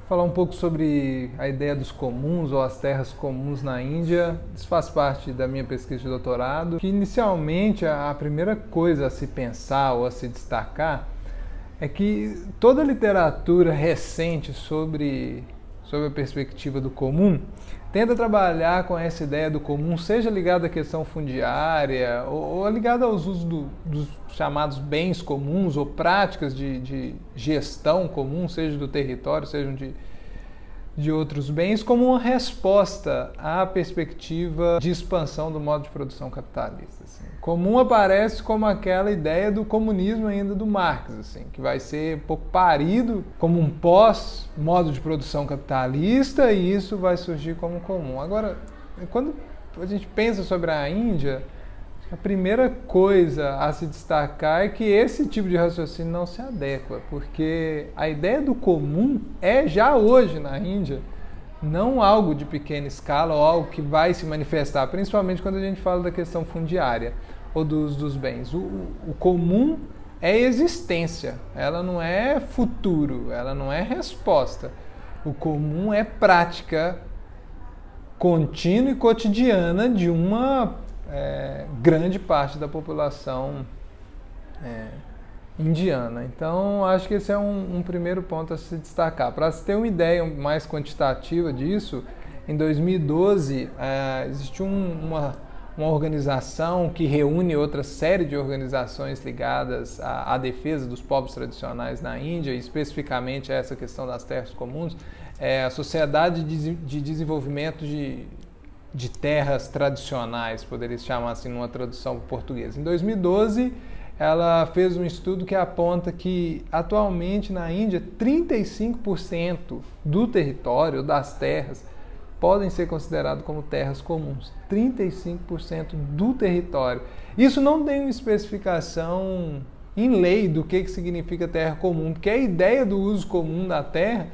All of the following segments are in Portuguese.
falar um pouco sobre a ideia dos comuns ou as terras comuns na Índia. Isso faz parte da minha pesquisa de doutorado. Que inicialmente a primeira coisa a se pensar ou a se destacar é que toda a literatura recente sobre a perspectiva do comum tenta trabalhar com essa ideia do comum, seja ligada à questão fundiária ou ligada aos usos dos chamados bens comuns ou práticas de gestão comum, seja do território, sejam de outros bens, como uma resposta à perspectiva de expansão do modo de produção capitalista. Assim. Comum aparece como aquela ideia do comunismo ainda do Marx, assim, que vai ser um pouco parido como um pós-modo de produção capitalista e isso vai surgir como comum. Agora, quando a gente pensa sobre a Índia, a primeira coisa a se destacar é que esse tipo de raciocínio não se adequa, porque a ideia do comum é já hoje na Índia não algo de pequena escala ou algo que vai se manifestar, principalmente quando a gente fala da questão fundiária ou dos bens. O comum é existência, ela não é futuro, ela não é resposta. O comum é prática contínua e cotidiana de uma grande parte da população indiana. Então, acho que esse é um primeiro ponto a se destacar. Para se ter uma ideia mais quantitativa disso, em 2012 existiu uma organização que reúne outra série de organizações ligadas à defesa dos povos tradicionais na Índia, especificamente a essa questão das terras comuns, a Sociedade de Desenvolvimento de Terras Tradicionais, poderia se chamar assim numa tradução portuguesa. Em 2012, ela fez um estudo que aponta que atualmente na Índia 35% do território, das terras, podem ser considerados como terras comuns. 35% do território. Isso não tem uma especificação em lei do que significa terra comum, porque a ideia do uso comum da terra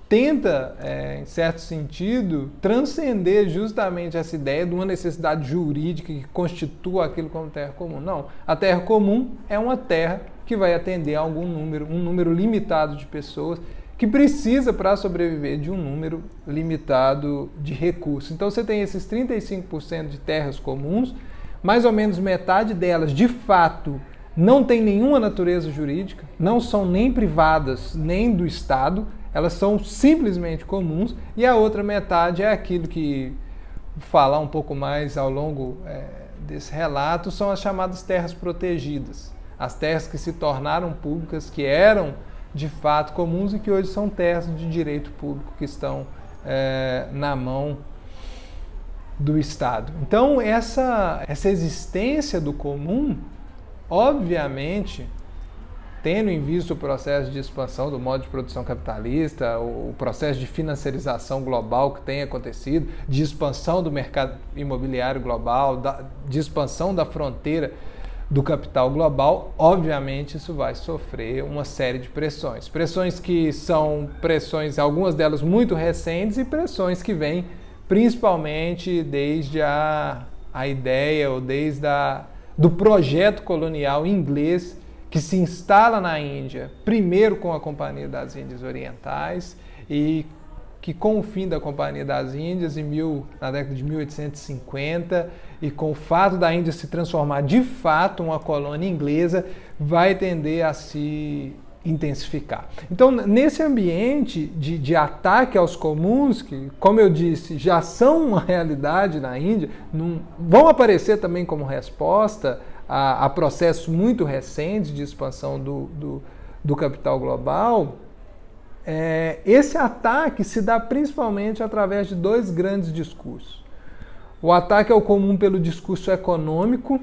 tenta, em certo sentido, transcender justamente essa ideia de uma necessidade jurídica que constitua aquilo como terra comum. Não, a terra comum é uma terra que vai atender a um número limitado de pessoas que precisa para sobreviver de um número limitado de recursos. Então você tem esses 35% de terras comuns, mais ou menos metade delas, de fato, não tem nenhuma natureza jurídica, não são nem privadas, nem do Estado, elas são simplesmente comuns, e a outra metade é aquilo que vou falar um pouco mais ao longo desse relato, são as chamadas terras protegidas, as terras que se tornaram públicas, que eram de fato comuns e que hoje são terras de direito público que estão na mão do Estado. Então essa existência do comum, obviamente, tendo em vista o processo de expansão do modo de produção capitalista, o processo de financiarização global que tem acontecido, de expansão do mercado imobiliário global, de expansão da fronteira do capital global, obviamente isso vai sofrer uma série de pressões. Pressões que são pressões, algumas delas muito recentes, e pressões que vêm principalmente desde a ideia ou desde do projeto colonial inglês que se instala na Índia, primeiro com a Companhia das Índias Orientais e que com o fim da Companhia das Índias na década de 1850 e com o fato da Índia se transformar de fato uma colônia inglesa, vai tender a se intensificar. Então, nesse ambiente de ataque aos comuns, que, como eu disse, já são uma realidade na Índia, vão aparecer também como resposta a processos muito recentes de expansão do capital global, esse ataque se dá principalmente através de dois grandes discursos. O ataque ao comum pelo discurso econômico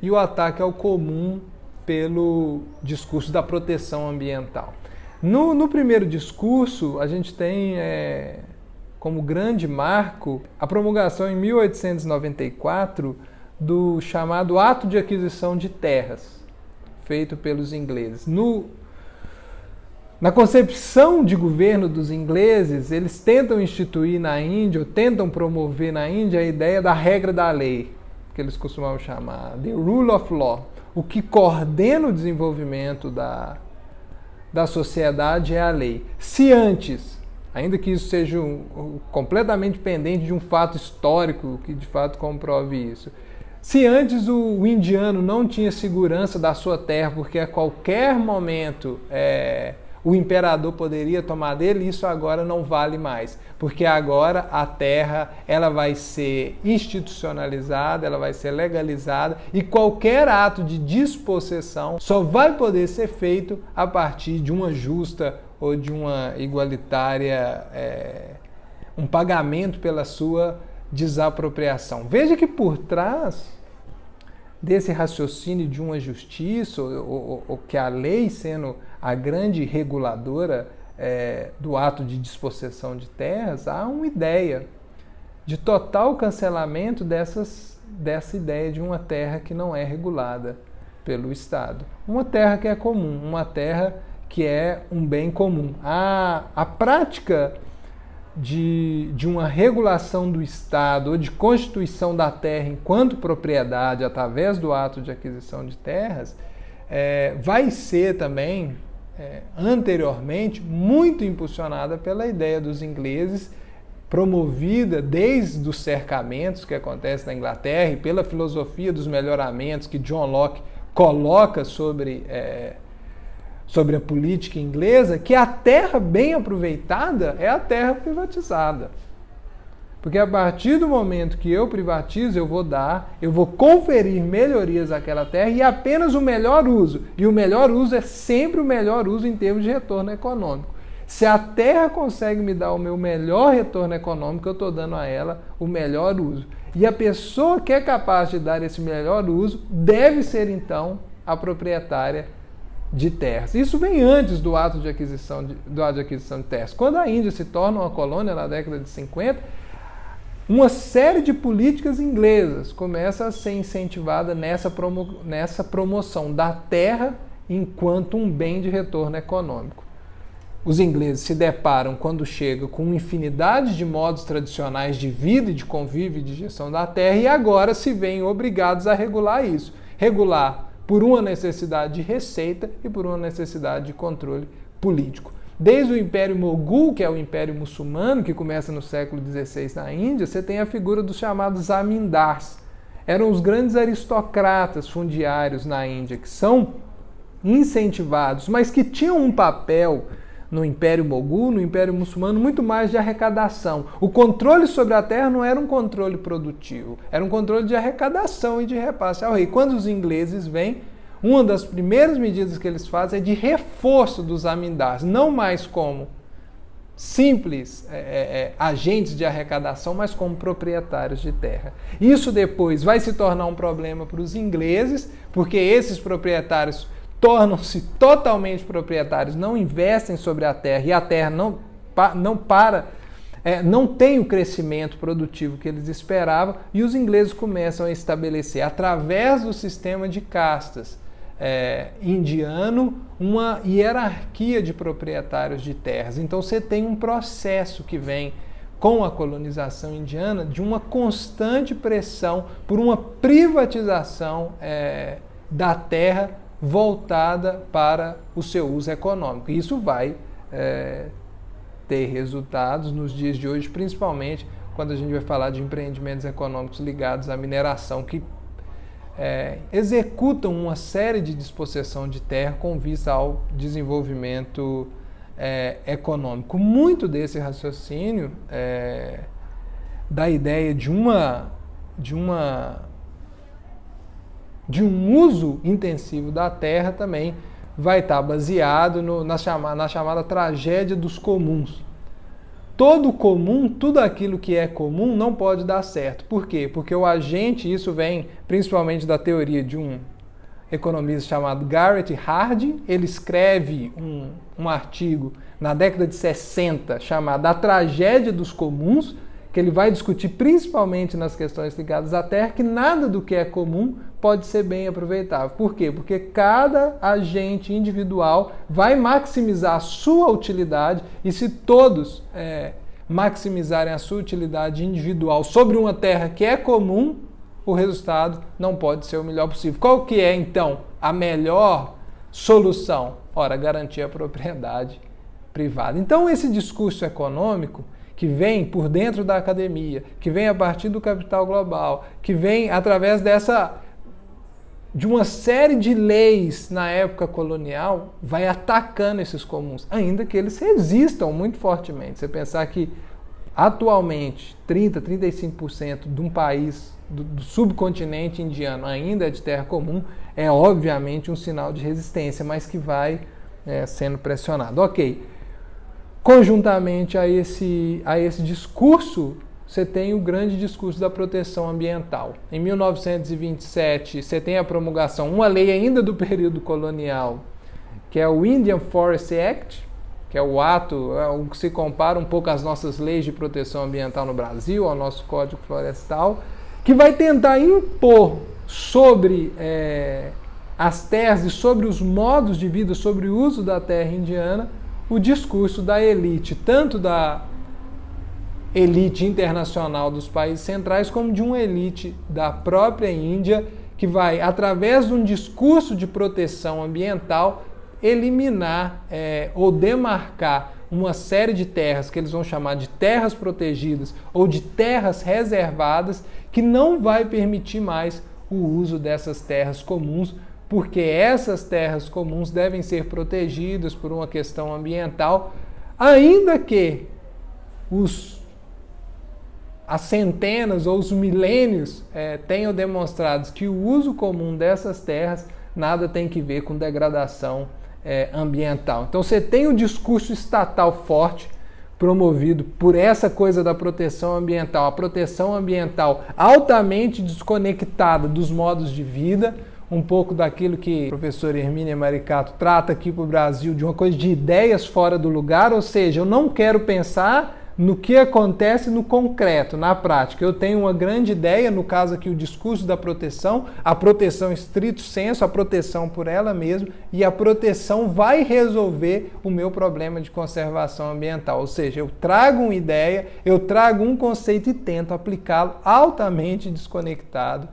e o ataque ao comum pelo discurso da proteção ambiental. No primeiro discurso, a gente tem como grande marco a promulgação em 1894 do chamado Ato de Aquisição de Terras, feito pelos ingleses. Na concepção de governo dos ingleses, eles tentam instituir na Índia, ou tentam promover na Índia a ideia da regra da lei, que eles costumavam chamar the rule of law. O que coordena o desenvolvimento da sociedade é a lei. Se antes ainda que isso seja completamente pendente de um fato histórico que de fato comprove isso. Se antes o indiano não tinha segurança da sua terra, porque a qualquer momento o imperador poderia tomar dele, isso agora não vale mais, porque agora a terra ela vai ser institucionalizada, ela vai ser legalizada e qualquer ato de despossessão só vai poder ser feito a partir de uma justa ou de uma igualitária, um pagamento pela sua desapropriação. Veja que por trás desse raciocínio de uma justiça, ou que a lei sendo a grande reguladora do ato de dispossessão de terras, há uma ideia de total cancelamento dessa ideia de uma terra que não é regulada pelo Estado. Uma terra que é comum, uma terra que é um bem comum. A prática de uma regulação do Estado ou de constituição da terra enquanto propriedade através do ato de aquisição de terras vai ser também, anteriormente, muito impulsionada pela ideia dos ingleses, promovida desde os cercamentos que acontecem na Inglaterra e pela filosofia dos melhoramentos que John Locke coloca sobre a política inglesa, que a terra bem aproveitada é a terra privatizada. Porque a partir do momento que eu privatizo, eu vou conferir melhorias àquela terra e apenas o melhor uso. E o melhor uso é sempre o melhor uso em termos de retorno econômico. Se a terra consegue me dar o meu melhor retorno econômico, eu estou dando a ela o melhor uso. E a pessoa que é capaz de dar esse melhor uso deve ser, então, a proprietária de terras. Isso vem antes do ato de aquisição de terras. Quando a Índia se torna uma colônia na década de 50, uma série de políticas inglesas começa a ser incentivada nessa promoção da terra enquanto um bem de retorno econômico. Os ingleses se deparam, quando chegam, com uma infinidade de modos tradicionais de vida, de convívio e de gestão da terra, e agora se veem obrigados a regular isso. Regular por uma necessidade de receita e por uma necessidade de controle político. Desde o Império Mogul, que é o Império Muçulmano, que começa no século XVI na Índia, você tem a figura dos chamados zamindars. Eram os grandes aristocratas fundiários na Índia, que são incentivados, mas que tinham um papel no Império Mogul, no Império Muçulmano, muito mais de arrecadação. O controle sobre a terra não era um controle produtivo, era um controle de arrecadação e de repasse ao rei. Quando os ingleses vêm, uma das primeiras medidas que eles fazem é de reforço dos zamindars, não mais como simples agentes de arrecadação, mas como proprietários de terra. Isso depois vai se tornar um problema para os ingleses, porque esses proprietários tornam-se totalmente proprietários, não investem sobre a terra e a terra não tem o crescimento produtivo que eles esperavam, e os ingleses começam a estabelecer, através do sistema de castas indiano, uma hierarquia de proprietários de terras. Então você tem um processo que vem com a colonização indiana de uma constante pressão por uma privatização da terra voltada para o seu uso econômico. Isso vai ter resultados nos dias de hoje, principalmente quando a gente vai falar de empreendimentos econômicos ligados à mineração, que executam uma série de dispossessão de terra com vista ao desenvolvimento econômico. Muito desse raciocínio da ideia de um uso intensivo da terra também vai estar baseado na chamada tragédia dos comuns. Todo comum, tudo aquilo que é comum não pode dar certo. Por quê? Porque o agente, isso vem principalmente da teoria de um economista chamado Garrett Hardin. Ele escreve um artigo na década de 60 chamado A Tragédia dos Comuns, que ele vai discutir principalmente nas questões ligadas à terra, que nada do que é comum pode ser bem aproveitável. Por quê? Porque cada agente individual vai maximizar a sua utilidade, e se todos maximizarem a sua utilidade individual sobre uma terra que é comum, o resultado não pode ser o melhor possível. Qual que é, então, a melhor solução? Ora, garantir a propriedade privada. Então, esse discurso econômico que vem por dentro da academia, que vem a partir do capital global, que vem através de uma série de leis na época colonial, vai atacando esses comuns, ainda que eles resistam muito fortemente. Você pensar que atualmente 35% de um país do subcontinente indiano ainda é de terra comum, é obviamente um sinal de resistência, mas que vai sendo pressionado. Ok. Conjuntamente a esse discurso, você tem o grande discurso da proteção ambiental. Em 1927, você tem a promulgação, uma lei ainda do período colonial, que é o Indian Forest Act, que é o ato, o que se compara um pouco às nossas leis de proteção ambiental no Brasil, ao nosso Código Florestal, que vai tentar impor sobre as terras e sobre os modos de vida, sobre o uso da terra indiana, o discurso da elite, tanto da elite internacional dos países centrais, como de uma elite da própria Índia, que vai, através de um discurso de proteção ambiental, eliminar ou demarcar uma série de terras que eles vão chamar de terras protegidas ou de terras reservadas, que não vai permitir mais o uso dessas terras comuns, porque essas terras comuns devem ser protegidas por uma questão ambiental, ainda que as centenas ou os milênios tenham demonstrado que o uso comum dessas terras nada tem que ver com degradação ambiental. Então você tem um discurso estatal forte, promovido por essa coisa da proteção ambiental, a proteção ambiental altamente desconectada dos modos de vida, um pouco daquilo que a professora Hermínia Maricato trata aqui para o Brasil, de uma coisa de ideias fora do lugar, ou seja, eu não quero pensar no que acontece no concreto, na prática. Eu tenho uma grande ideia, no caso aqui o discurso da proteção, a proteção estrito sensu, a proteção por ela mesma, e a proteção vai resolver o meu problema de conservação ambiental. Ou seja, eu trago uma ideia, eu trago um conceito e tento aplicá-lo altamente desconectado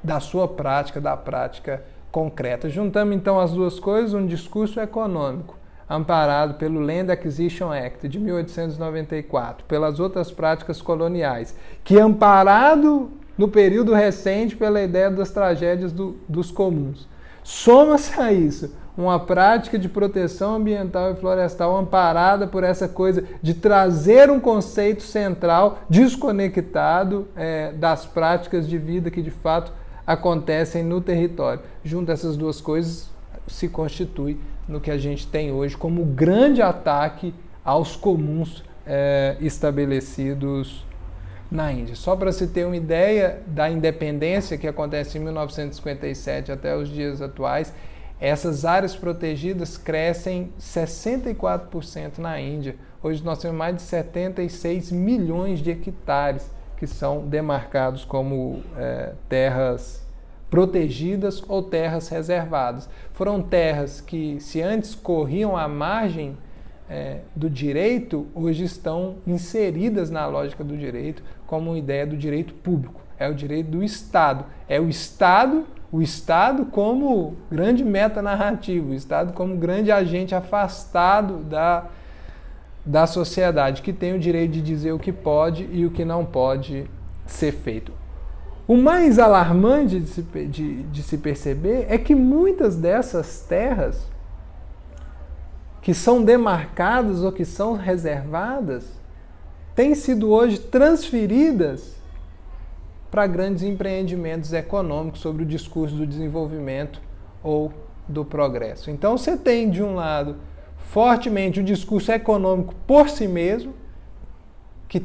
da sua prática, da prática concreta. Juntamos então as duas coisas, um discurso econômico, amparado pelo Land Acquisition Act de 1894, pelas outras práticas coloniais, que amparado no período recente pela ideia das tragédias dos comuns. Soma-se a isso uma prática de proteção ambiental e florestal amparada por essa coisa de trazer um conceito central desconectado das práticas de vida que de fato acontecem no território. Junto a essas duas coisas se constitui no que a gente tem hoje como grande ataque aos comuns estabelecidos na Índia. Só para se ter uma ideia da independência que acontece em 1957 até os dias atuais, essas áreas protegidas crescem 64% na Índia. Hoje nós temos mais de 76 milhões de hectares que são demarcados como terras protegidas ou terras reservadas. Foram terras que, se antes corriam à margem do direito, hoje estão inseridas na lógica do direito como uma ideia do direito público. É o direito do Estado. É o Estado como grande metanarrativo, o Estado como grande agente afastado da sociedade, que tem o direito de dizer o que pode e o que não pode ser feito. O mais alarmante de se perceber é que muitas dessas terras que são demarcadas ou que são reservadas têm sido hoje transferidas para grandes empreendimentos econômicos sobre o discurso do desenvolvimento ou do progresso. Então você tem, de um lado, fortemente o discurso econômico por si mesmo, que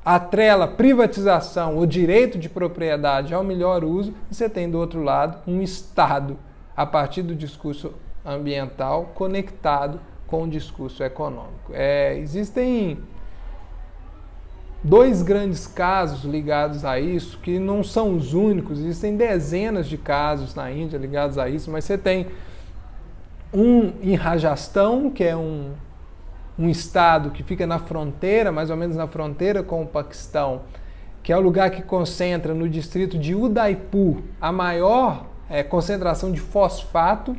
atrela privatização, o direito de propriedade ao melhor uso, e você tem do outro lado um Estado, a partir do discurso ambiental, conectado com o discurso econômico. Existem dois grandes casos ligados a isso, que não são os únicos, existem dezenas de casos na Índia ligados a isso, mas você tem um em Rajastão, que é um estado que fica na fronteira, mais ou menos na fronteira com o Paquistão, que é o lugar que concentra no distrito de Udaipur a maior concentração de fosfato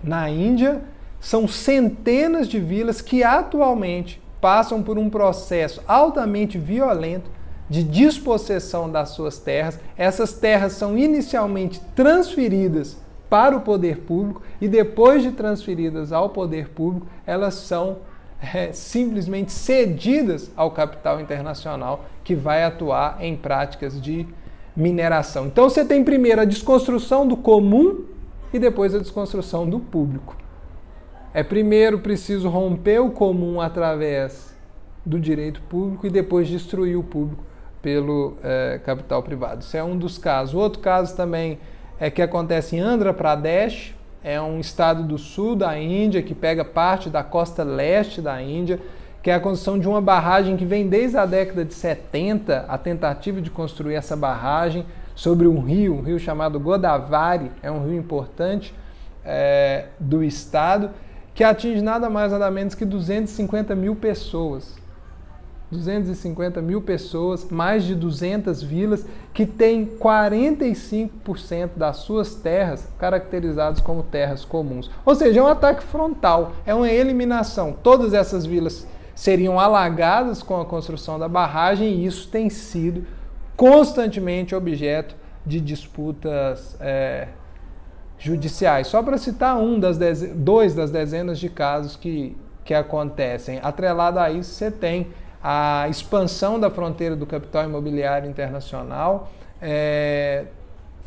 na Índia. são centenas de vilas que atualmente passam por um processo altamente violento de despossessão das suas terras. Essas terras são inicialmente transferidas para o poder público e depois de transferidas ao poder público, elas são simplesmente cedidas ao capital internacional que vai atuar em práticas de mineração. Então você tem primeiro a desconstrução do comum e depois a desconstrução do público. Primeiro preciso romper o comum através do direito público e depois destruir o público pelo capital privado. Isso é um dos casos. Outro caso também é que acontece em Andhra Pradesh, é um estado do sul da Índia que pega parte da costa leste da Índia, que é a construção de uma barragem que vem desde a década de 70, a tentativa de construir essa barragem sobre um rio chamado Godavari, é um rio importante do estado, que atinge nada mais nada menos que 250 mil pessoas. 250 mil pessoas, mais de 200 vilas, que têm 45% das suas terras caracterizadas como terras comuns. Ou seja, é um ataque frontal, é uma eliminação. Todas essas vilas seriam alagadas com a construção da barragem e isso tem sido constantemente objeto de disputas judiciais. Só para citar dois das dezenas de casos que acontecem. Atrelado a isso, você tem a expansão da fronteira do capital imobiliário internacional.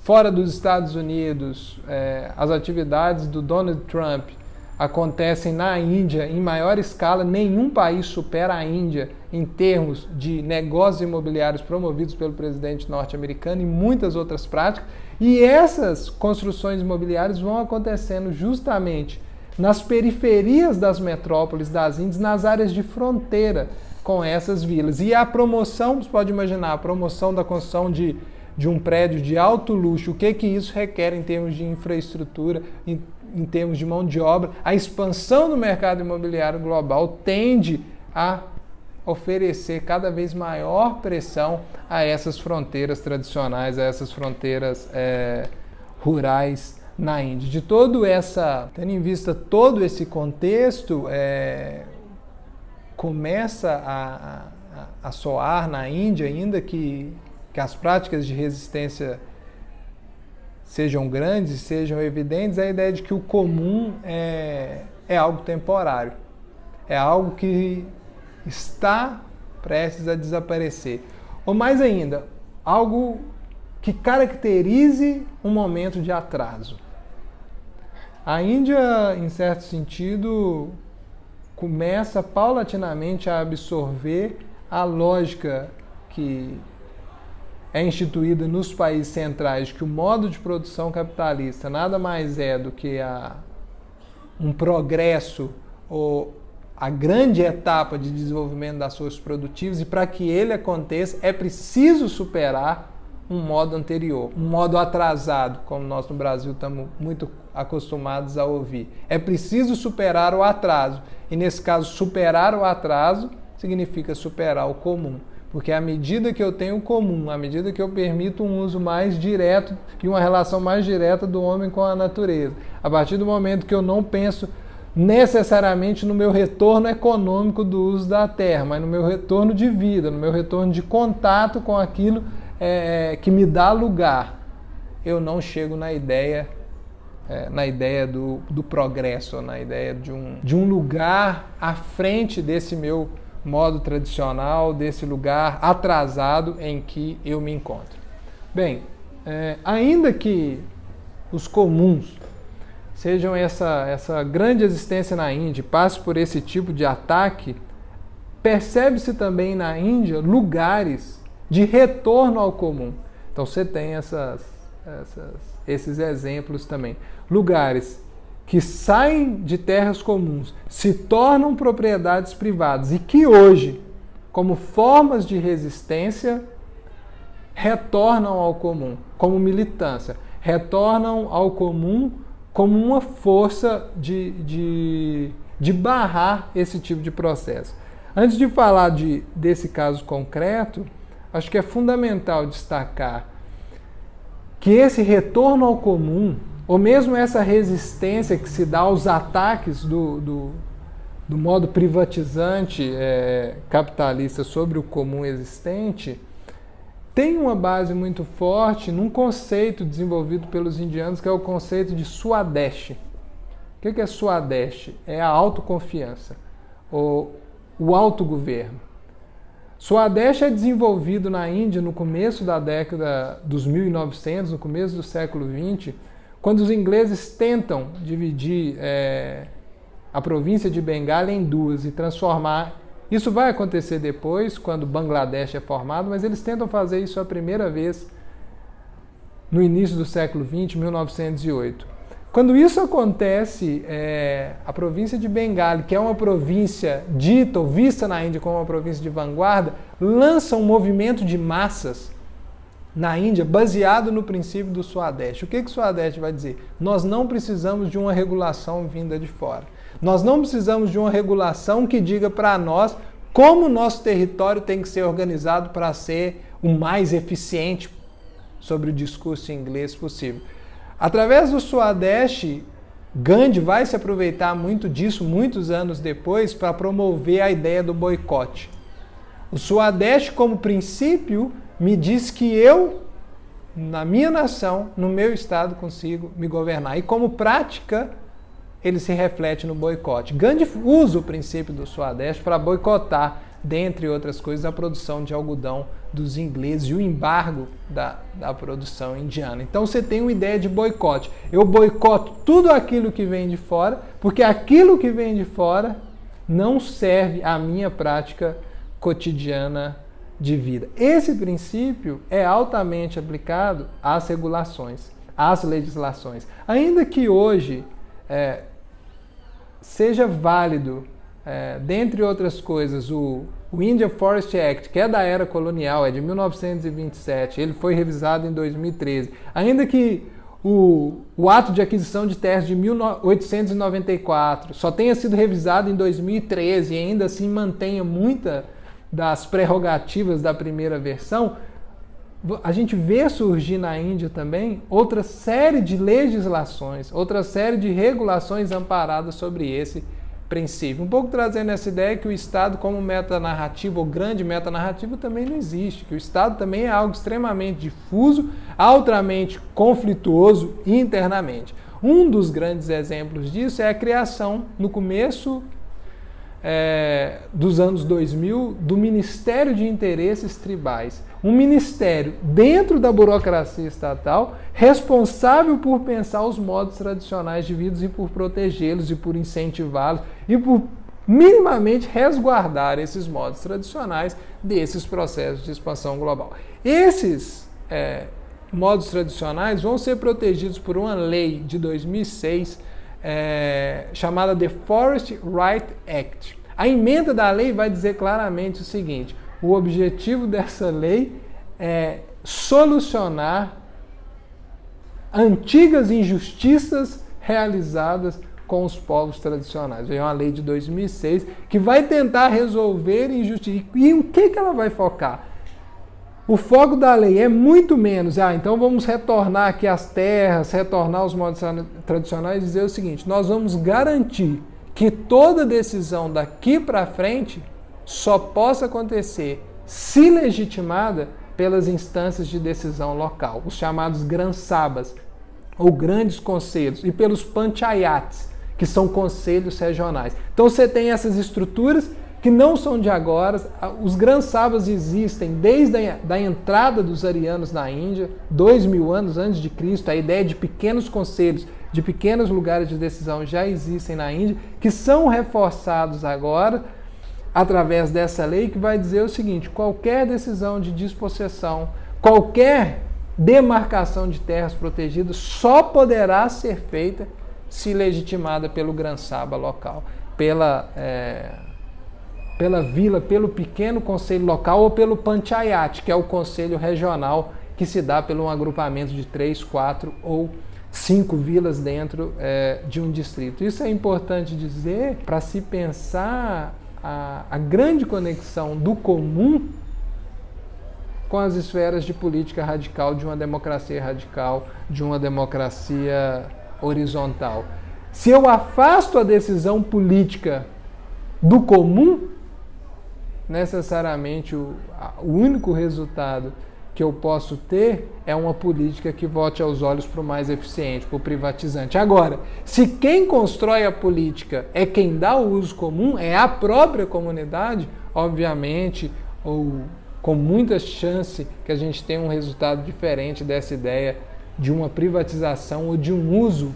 Fora dos Estados Unidos, as atividades do Donald Trump acontecem na Índia em maior escala. Nenhum país supera a Índia em termos de negócios imobiliários promovidos pelo presidente norte-americano e muitas outras práticas. E essas construções imobiliárias vão acontecendo justamente nas periferias das metrópoles das Índias, nas áreas de fronteira com essas vilas. E a promoção, você pode imaginar, a promoção da construção de um prédio de alto luxo, o que isso requer em termos de infraestrutura, em termos de mão de obra. A expansão do mercado imobiliário global tende a oferecer cada vez maior pressão a essas fronteiras tradicionais, a essas fronteiras rurais na Índia. Tendo em vista todo esse contexto, começa a soar na Índia, ainda que as práticas de resistência sejam grandes, sejam evidentes, a ideia de que o comum é algo temporário, é algo que está prestes a desaparecer. Ou mais ainda, algo que caracterize um momento de atraso. A Índia, em certo sentido, começa paulatinamente a absorver a lógica que é instituída nos países centrais, que o modo de produção capitalista nada mais é do que um progresso ou a grande etapa de desenvolvimento das forças produtivas, e para que ele aconteça é preciso superar um modo anterior, um modo atrasado, como nós no Brasil estamos muito acostumados a ouvir. É preciso superar o atraso, e nesse caso superar o atraso significa superar o comum, porque à medida que eu tenho o comum, à medida que eu permito um uso mais direto e uma relação mais direta do homem com a natureza, a partir do momento que eu não penso necessariamente no meu retorno econômico do uso da terra, mas no meu retorno de vida, no meu retorno de contato com aquilo que me dá lugar, eu não chego na ideia do progresso, na ideia de um lugar à frente desse meu modo tradicional, desse lugar atrasado em que eu me encontro. Bem, ainda que os comuns sejam essa grande existência na Índia, passe por esse tipo de ataque, percebe-se também na Índia lugares de retorno ao comum. Então você tem esses exemplos também. Lugares que saem de terras comuns, se tornam propriedades privadas e que hoje, como formas de resistência, retornam ao comum, como militância, retornam ao comum como uma força de barrar esse tipo de processo. Antes de falar desse caso concreto, acho que é fundamental destacar que esse retorno ao comum ou mesmo essa resistência que se dá aos ataques do modo privatizante capitalista sobre o comum existente, tem uma base muito forte num conceito desenvolvido pelos indianos, que é o conceito de Swadeshi. O que é Swadeshi? É a autoconfiança, ou o autogoverno. Swadeshi é desenvolvido na Índia no começo da década dos 1900, no começo do século XX, quando os ingleses tentam dividir a província de Bengala em duas e transformar. Isso vai acontecer depois, quando Bangladesh é formado, mas eles tentam fazer isso a primeira vez no início do século XX, 1908. Quando isso acontece, a província de Bengala, que é uma província dita ou vista na Índia como uma província de vanguarda, lança um movimento de massas na Índia baseado no princípio do Swadeshi. O que o Swadeshi vai dizer? Nós não precisamos de uma regulação vinda de fora. Nós não precisamos de uma regulação que diga para nós como o nosso território tem que ser organizado para ser o mais eficiente sobre o discurso inglês possível. Através do Swadeshi, Gandhi vai se aproveitar muito disso muitos anos depois para promover a ideia do boicote. O Swadeshi, como princípio, me diz que eu, na minha nação, no meu estado, consigo me governar. E como prática, ele se reflete no boicote. Gandhi usa o princípio do Swadeshi para boicotar, dentre outras coisas, a produção de algodão dos ingleses e o embargo da produção indiana. Então você tem uma ideia de boicote. Eu boicoto tudo aquilo que vem de fora, porque aquilo que vem de fora não serve à minha prática cotidiana de vida. Esse princípio é altamente aplicado às regulações, às legislações. Ainda que hoje seja válido, dentre outras coisas, o Indian Forest Act, que é da era colonial, é de 1927, ele foi revisado em 2013. Ainda que o ato de aquisição de terras de 1894 só tenha sido revisado em 2013 e ainda assim mantenha muita das prerrogativas da primeira versão, a gente vê surgir na Índia também outra série de legislações, outra série de regulações amparadas sobre esse princípio. Um pouco trazendo essa ideia que o Estado como metanarrativa ou grande metanarrativa também não existe, que o Estado também é algo extremamente difuso, altamente conflituoso internamente. Um dos grandes exemplos disso é a criação, no começo dos anos 2000, do Ministério de Interesses Tribais. Um ministério dentro da burocracia estatal responsável por pensar os modos tradicionais de vida e por protegê-los e por incentivá-los e por minimamente resguardar esses modos tradicionais desses processos de expansão global. Esses modos tradicionais vão ser protegidos por uma lei de 2006 chamada The Forest Rights Act. A emenda da lei vai dizer claramente o seguinte: o objetivo dessa lei é solucionar antigas injustiças realizadas com os povos tradicionais. É uma lei de 2006 que vai tentar resolver injustiça. E o que ela vai focar? O foco da lei é muito menos, então vamos retornar aqui às terras, retornar aos modos tradicionais e dizer o seguinte: nós vamos garantir que toda decisão daqui para frente só possa acontecer se legitimada pelas instâncias de decisão local, os chamados Gran Sabhas, ou grandes conselhos, e pelos Panchayats, que são conselhos regionais. Então você tem essas estruturas que não são de agora. Os Gran Sabhas existem desde a entrada dos arianos na Índia, 2000 anos antes de Cristo. A ideia de pequenos conselhos, de pequenos lugares de decisão já existem na Índia, que são reforçados agora através dessa lei que vai dizer o seguinte: qualquer decisão de dispossessão, qualquer demarcação de terras protegidas só poderá ser feita se legitimada pelo Gran Sabha local, pela vila, pelo pequeno conselho local ou pelo Panchayat, que é o conselho regional que se dá pelo um agrupamento de 3, 4 ou 5 vilas dentro de um distrito. Isso é importante dizer para se pensar a grande conexão do comum com as esferas de política radical, de uma democracia radical, de uma democracia horizontal. Se eu afasto a decisão política do comum, necessariamente o único resultado que eu posso ter é uma política que volte aos olhos para o mais eficiente, para o privatizante. Agora, se quem constrói a política é quem dá o uso comum, é a própria comunidade, obviamente, ou com muita chance que a gente tenha um resultado diferente dessa ideia de uma privatização ou de um uso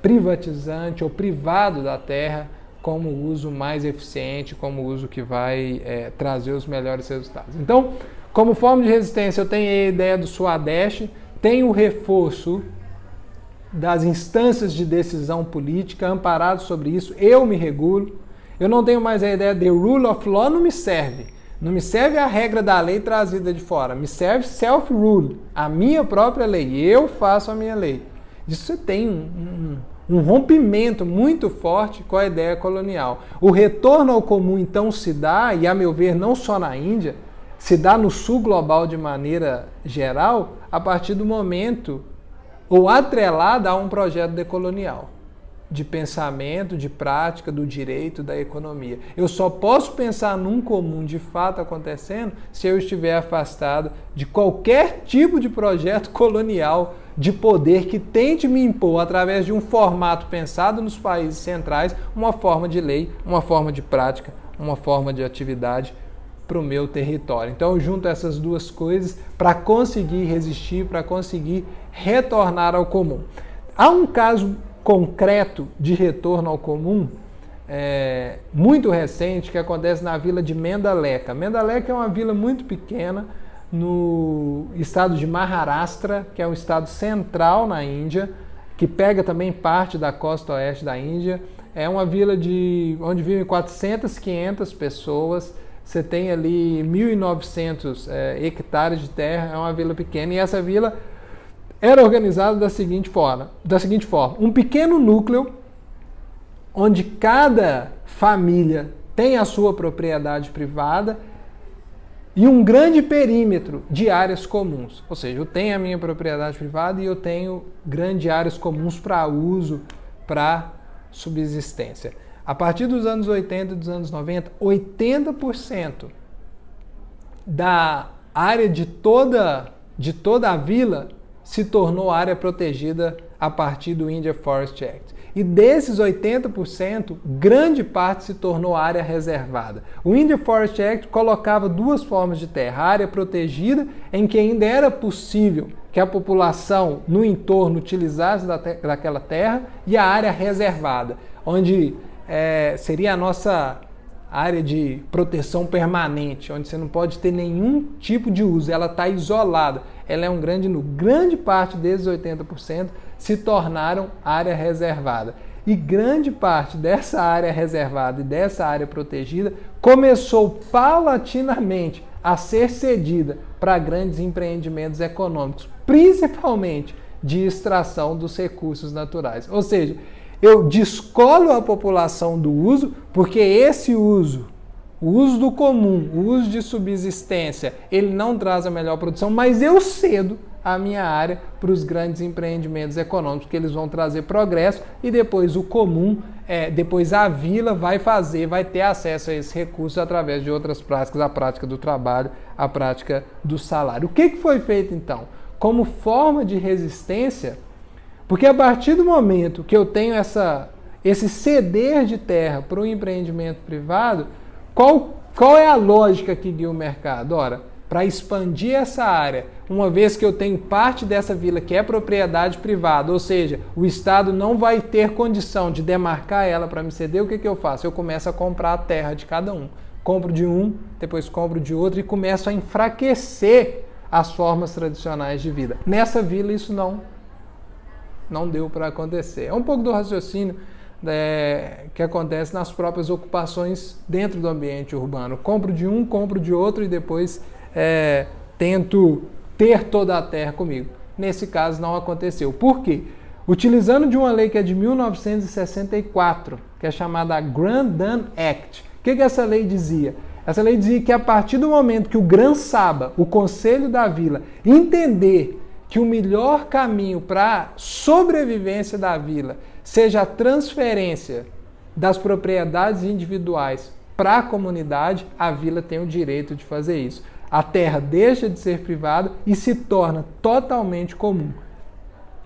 privatizante ou privado da terra como o uso mais eficiente, como o uso que vai trazer os melhores resultados. Então, como forma de resistência, eu tenho a ideia do Swadesh, tenho o reforço das instâncias de decisão política, amparado sobre isso, eu me regulo. Eu não tenho mais a ideia de rule of law, não me serve. Não me serve a regra da lei trazida de fora, me serve self-rule, a minha própria lei, eu faço a minha lei. Disso você tem um rompimento muito forte com a ideia colonial. O retorno ao comum, então, se dá, e a meu ver, não só na Índia, se dá no sul global de maneira geral, a partir do momento, ou atrelada a um projeto decolonial, de pensamento, de prática, do direito, da economia. Eu só posso pensar num comum de fato acontecendo se eu estiver afastado de qualquer tipo de projeto colonial de poder que tente me impor, através de um formato pensado nos países centrais, uma forma de lei, uma forma de prática, uma forma de atividade para o meu território. Então eu junto essas duas coisas para conseguir resistir, para conseguir retornar ao comum. Há um caso concreto de retorno ao comum muito recente que acontece na vila de Mendaleka. Mendaleka é uma vila muito pequena no estado de Maharashtra, que é um estado central na Índia, que pega também parte da costa oeste da Índia. É uma vila onde vivem 400, 500 pessoas. Você tem ali 1.900 hectares de terra, é uma vila pequena, e essa vila era organizada da seguinte forma, um pequeno núcleo onde cada família tem a sua propriedade privada e um grande perímetro de áreas comuns. Ou seja, eu tenho a minha propriedade privada e eu tenho grandes áreas comuns para uso, para subsistência. A partir dos anos 80 e dos anos 90, 80% da área de toda a vila se tornou área protegida a partir do India Forest Act. E desses 80%, grande parte se tornou área reservada. O India Forest Act colocava duas formas de terra: a área protegida, em que ainda era possível que a população no entorno utilizasse daquela terra, e a área reservada, onde seria a nossa área de proteção permanente, onde você não pode ter nenhum tipo de uso, ela está isolada, ela é um grande parte desses 80% se tornaram área reservada. E grande parte dessa área reservada e dessa área protegida começou paulatinamente a ser cedida para grandes empreendimentos econômicos, principalmente de extração dos recursos naturais. Ou seja, eu descolo a população do uso, porque esse uso, o uso do comum, o uso de subsistência, ele não traz a melhor produção, mas eu cedo a minha área para os grandes empreendimentos econômicos, que eles vão trazer progresso, e depois o comum, depois a vila vai ter acesso a esses recursos através de outras práticas, a prática do trabalho, a prática do salário. O que foi feito então? Como forma de resistência, porque a partir do momento que eu tenho esse ceder de terra para o empreendimento privado, qual é a lógica que guia o mercado? Ora, para expandir essa área, uma vez que eu tenho parte dessa vila que é propriedade privada, ou seja, o Estado não vai ter condição de demarcar ela para me ceder, o que eu faço? Eu começo a comprar a terra de cada um. Compro de um, depois compro de outro e começo a enfraquecer as formas tradicionais de vida. Nessa vila isso não deu para acontecer. É um pouco do raciocínio que acontece nas próprias ocupações dentro do ambiente urbano. Compro de um, compro de outro e depois tento ter toda a terra comigo. Nesse caso não aconteceu. Por quê? Utilizando de uma lei que é de 1964, que é chamada Grand Dam Act. O que essa lei dizia? Essa lei dizia que a partir do momento que o Gran Saba, o Conselho da Vila, entender que o melhor caminho para a sobrevivência da vila seja a transferência das propriedades individuais para a comunidade, a vila tem o direito de fazer isso. A terra deixa de ser privada e se torna totalmente comum.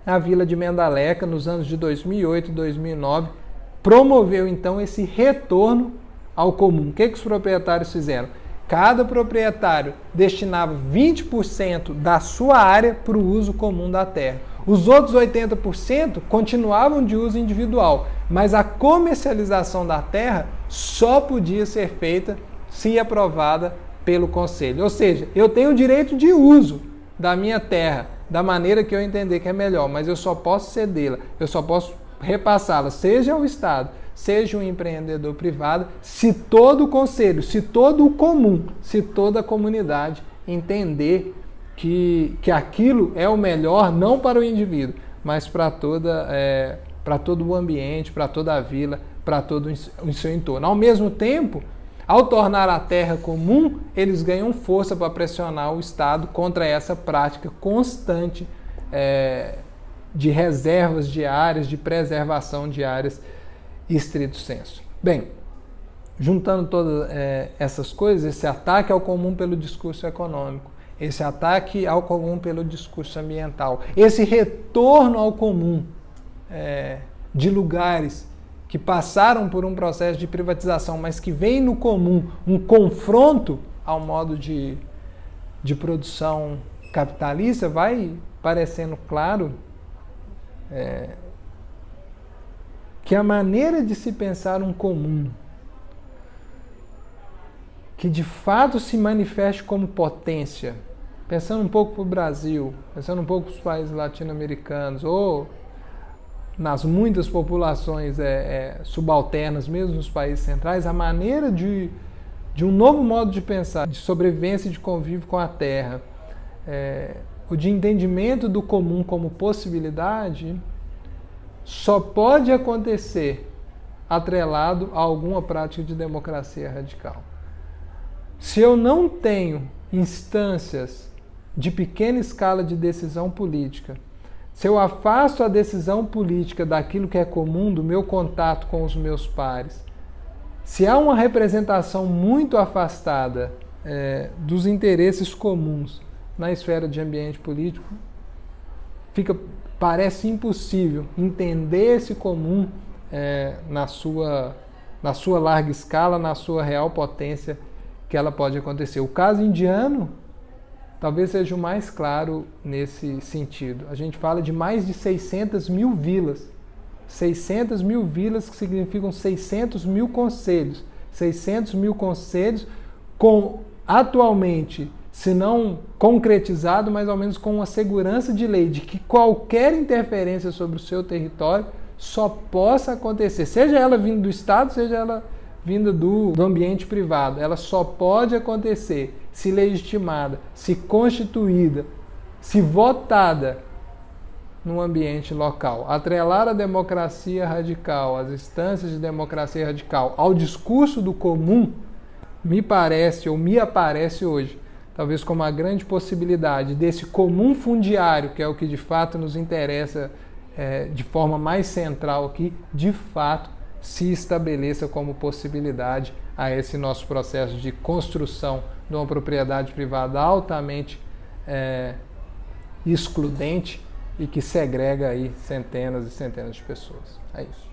A vila de Mendaleca, nos anos de 2008 e 2009, promoveu então esse retorno ao comum. O que os proprietários fizeram? Cada proprietário destinava 20% da sua área para o uso comum da terra. Os outros 80% continuavam de uso individual, mas a comercialização da terra só podia ser feita se aprovada pelo conselho. Ou seja, eu tenho o direito de uso da minha terra da maneira que eu entender que é melhor, mas eu só posso cedê-la, eu só posso repassá-la, seja ao Estado, seja um empreendedor privado, se todo o conselho, se todo o comum, se toda a comunidade entender que aquilo é o melhor, não para o indivíduo, mas para todo o ambiente, para toda a vila, para todo o seu entorno. Ao mesmo tempo, ao tornar a terra comum, eles ganham força para pressionar o Estado contra essa prática constante de reservas de áreas, de preservação de áreas estrito sensu. Bem, juntando todas essas coisas, esse ataque ao comum pelo discurso econômico, esse ataque ao comum pelo discurso ambiental, esse retorno ao comum de lugares que passaram por um processo de privatização, mas que vem no comum um confronto ao modo de produção capitalista, vai parecendo claro que a maneira de se pensar um comum que de fato se manifeste como potência, pensando um pouco para o Brasil, pensando um pouco para os países latino-americanos, ou nas muitas populações subalternas, mesmo nos países centrais, a maneira de um novo modo de pensar, de sobrevivência e de convívio com a terra, o de entendimento do comum como possibilidade, só pode acontecer atrelado a alguma prática de democracia radical. Se eu não tenho instâncias de pequena escala de decisão política, se eu afasto a decisão política daquilo que é comum, do meu contato com os meus pares, se há uma representação muito afastada dos interesses comuns na esfera de ambiente político, parece impossível entender esse comum na sua larga escala, na sua real potência que ela pode acontecer. O caso indiano talvez seja o mais claro nesse sentido. A gente fala de mais de 600 mil vilas. 600 mil vilas que significam 600 mil conselhos. 600 mil conselhos com, atualmente, se não concretizado, mais ou menos com uma segurança de lei de que qualquer interferência sobre o seu território só possa acontecer, seja ela vinda do Estado, seja ela vinda do ambiente privado. Ela só pode acontecer se legitimada, se constituída, se votada no ambiente local. Atrelar a democracia radical, as instâncias de democracia radical ao discurso do comum, me parece, ou me aparece hoje, talvez como a grande possibilidade desse comum fundiário, que é o que de fato nos interessa de forma mais central aqui, de fato se estabeleça como possibilidade a esse nosso processo de construção de uma propriedade privada altamente excludente e que segrega aí centenas e centenas de pessoas. É isso.